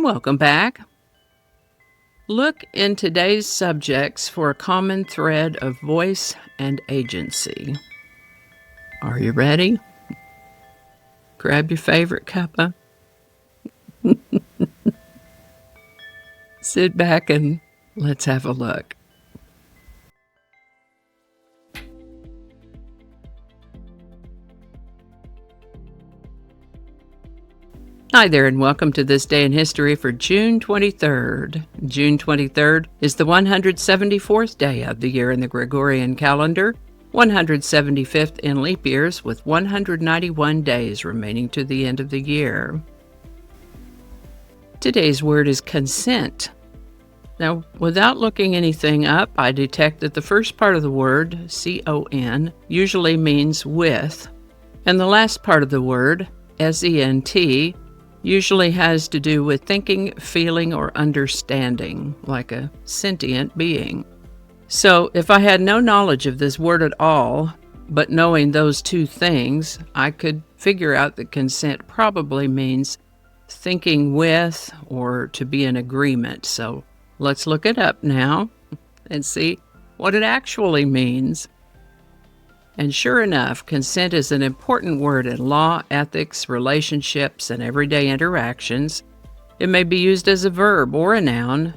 Welcome back. Look in today's subjects for a common thread of voice and agency. Are you ready? Grab your favorite cuppa. Sit back and let's have a look. Hi there, and welcome to This Day in History for June 23rd. June 23rd is the 174th day of the year in the Gregorian calendar, 175th in leap years, with 191 days remaining to the end of the year. Today's word is consent. Now, without looking anything up, I detect that the first part of the word, C-O-N, usually means with, and the last part of the word, S-E-N-T, usually has to do with thinking, feeling, or understanding, like a sentient being. So, if I had no knowledge of this word at all, but knowing those two things, I could figure out that consent probably means thinking with or to be in agreement. So, let's look it up now and see what it actually means. And sure enough, consent is an important word in law, ethics, relationships, and everyday interactions. It may be used as a verb or a noun.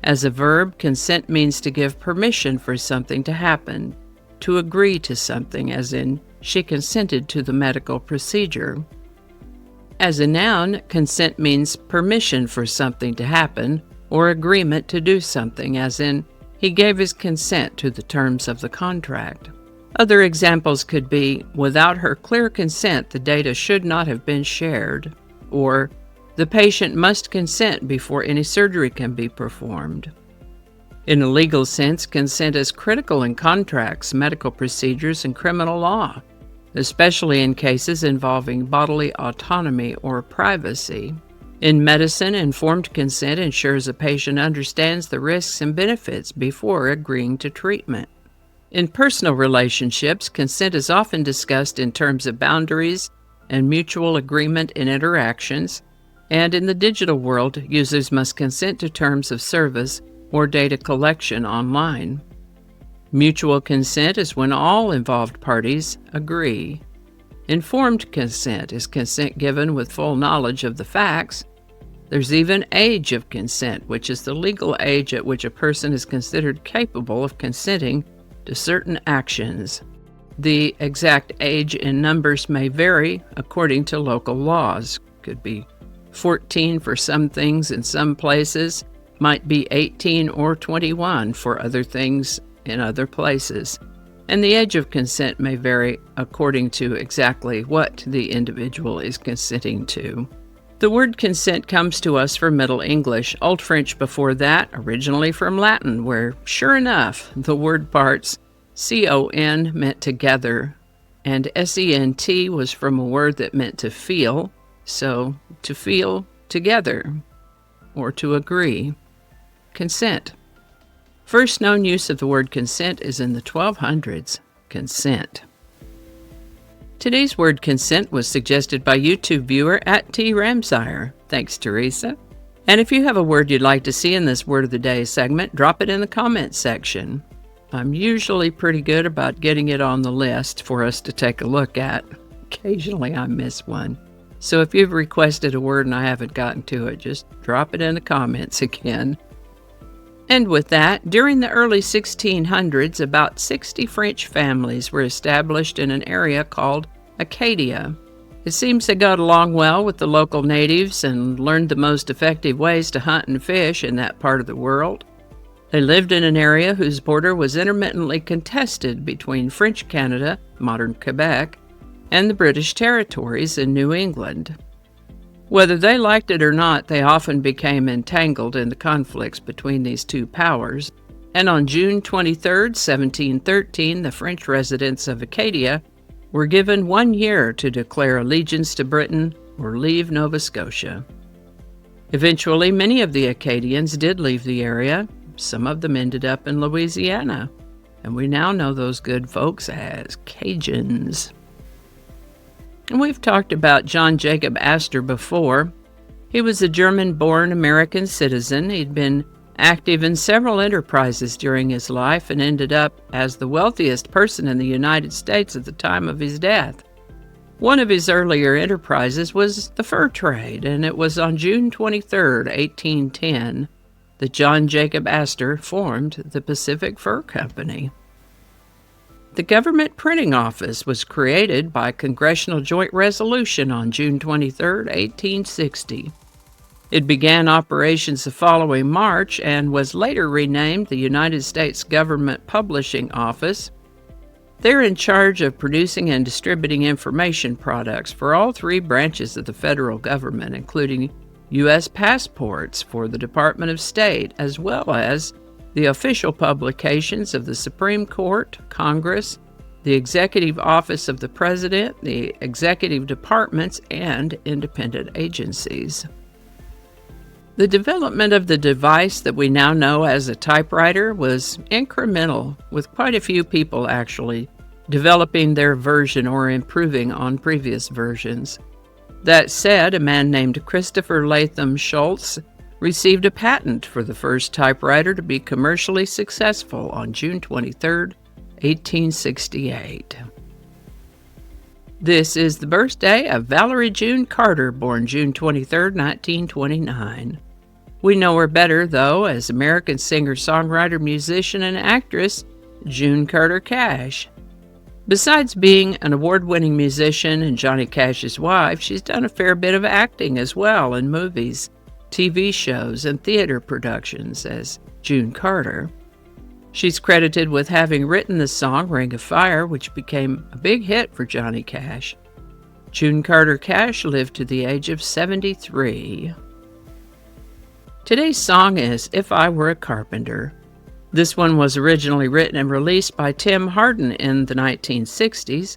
As a verb, consent means to give permission for something to happen, to agree to something, as in, she consented to the medical procedure. As a noun, consent means permission for something to happen, or agreement to do something, as in, he gave his consent to the terms of the contract. Other examples could be, without her clear consent, the data should not have been shared, or the patient must consent before any surgery can be performed. In a legal sense, consent is critical in contracts, medical procedures, and criminal law, especially in cases involving bodily autonomy or privacy. In medicine, informed consent ensures a patient understands the risks and benefits before agreeing to treatment. In personal relationships, consent is often discussed in terms of boundaries and mutual agreement in interactions, and in the digital world, users must consent to terms of service or data collection online. Mutual consent is when all involved parties agree. Informed consent is consent given with full knowledge of the facts. There's even age of consent, which is the legal age at which a person is considered capable of consenting to certain actions. The exact age in numbers may vary according to local laws. Could be 14 for some things in some places, might be 18 or 21 for other things in other places. And the age of consent may vary according to exactly what the individual is consenting to. The word consent comes to us from Middle English, Old French before that, originally from Latin, where, sure enough, the word parts C-O-N meant together, and S-E-N-T was from a word that meant to feel, so to feel together, or to agree. Consent. First known use of the word consent is in the 1200s, consent. Today's word consent was suggested by YouTube viewer @T-Ramsire. Thanks, Teresa. And if you have a word you'd like to see in this Word of the Day segment, drop it in the comments section. I'm usually pretty good about getting it on the list for us to take a look at. Occasionally I miss one. So if you've requested a word and I haven't gotten to it, just drop it in the comments again. And with that, during the early 1600s, about 60 French families were established in an area called Acadia. It seems they got along well with the local natives and learned the most effective ways to hunt and fish in that part of the world. They lived in an area whose border was intermittently contested between French Canada, modern Quebec, and the British territories in New England. Whether they liked it or not, they often became entangled in the conflicts between these two powers, and on June 23, 1713, the French residents of Acadia were given 1 year to declare allegiance to Britain or leave Nova Scotia. Eventually, many of the Acadians did leave the area. Some of them ended up in Louisiana, and we now know those good folks as Cajuns. And we've talked about John Jacob Astor before. He He was a German-born American citizen. He'd been active in several enterprises during his life and ended up as the wealthiest person in the United States at the time of his death. One of his earlier enterprises was the fur trade, and it was on June 23, 1810, that John Jacob Astor formed the Pacific Fur Company. The government printing office was created by Congressional Joint Resolution on June 23, 1860. It began operations the following March and was later renamed the United States Government Publishing Office. They're in charge of producing and distributing information products for all three branches of the federal government, including U.S. passports for the Department of State, as well as the official publications of the Supreme Court, Congress, the Executive Office of the President, the executive departments, and independent agencies. The development of the device that we now know as a typewriter was incremental, with quite a few people actually developing their version or improving on previous versions. That said, a man named Christopher Latham Schultz received a patent for the first typewriter to be commercially successful on June 23, 1868. This is the birthday of Valerie June Carter, born June 23, 1929. We know her better, though, as American singer-songwriter, musician, and actress June Carter Cash. Besides being an award-winning musician and Johnny Cash's wife, she's done a fair bit of acting as well in movies, TV shows, and theater productions as June Carter. She's credited with having written the song Ring of Fire, which became a big hit for Johnny Cash. June Carter Cash lived to the age of 73. Today's song is If I Were a Carpenter. This one was originally written and released by Tim Hardin in the 1960s.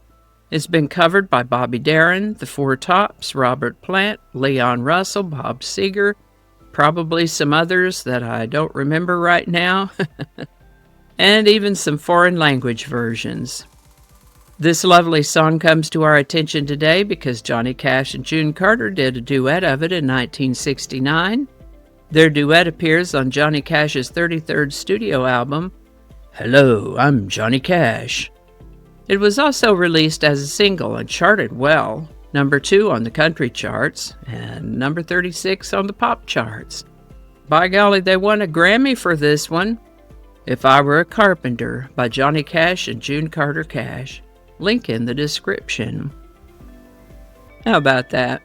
It's been covered by Bobby Darin, The Four Tops, Robert Plant, Leon Russell, Bob Seger, probably some others that I don't remember right now, and even some foreign language versions. This lovely song comes to our attention today because Johnny Cash and June Carter did a duet of it in 1969. Their duet appears on Johnny Cash's 33rd studio album, Hello, I'm Johnny Cash. It was also released as a single and charted well, number 2 on the country charts and number 36 on the pop charts. By golly, they won a Grammy for this one. If I Were a Carpenter by Johnny Cash and June Carter Cash. Link in the description. How about that?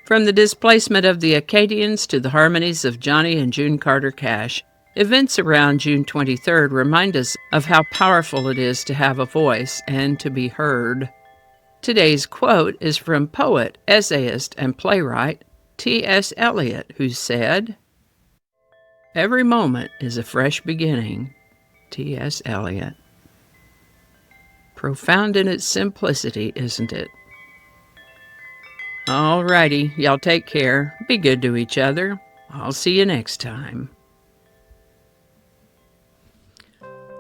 From the displacement of the Acadians to the harmonies of Johnny and June Carter Cash, events around June 23rd remind us of how powerful it is to have a voice and to be heard. Today's quote is from poet, essayist, and playwright T.S. Eliot, who said, "Every moment is a fresh beginning." T.S. Eliot. Profound in its simplicity, isn't it? Alrighty, y'all take care. Be good to each other. I'll see you next time.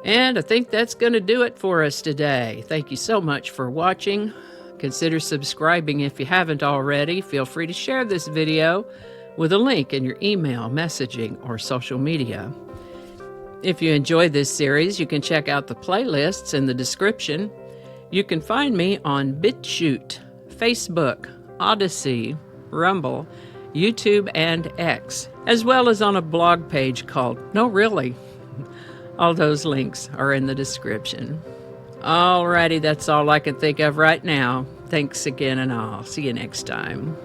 And I think that's going to do it for us today. Thank you so much for watching. Consider subscribing if you haven't already. Feel free to share this video with a link in your email, messaging, or social media. If you enjoyed this series, you can check out the playlists in the description. You can find me on BitChute, Facebook, Odyssey, Rumble, YouTube, and X, as well as on a blog page called No Really. All those links are in the description. Alrighty, that's all I can think of right now. Thanks again, and I'll see you next time.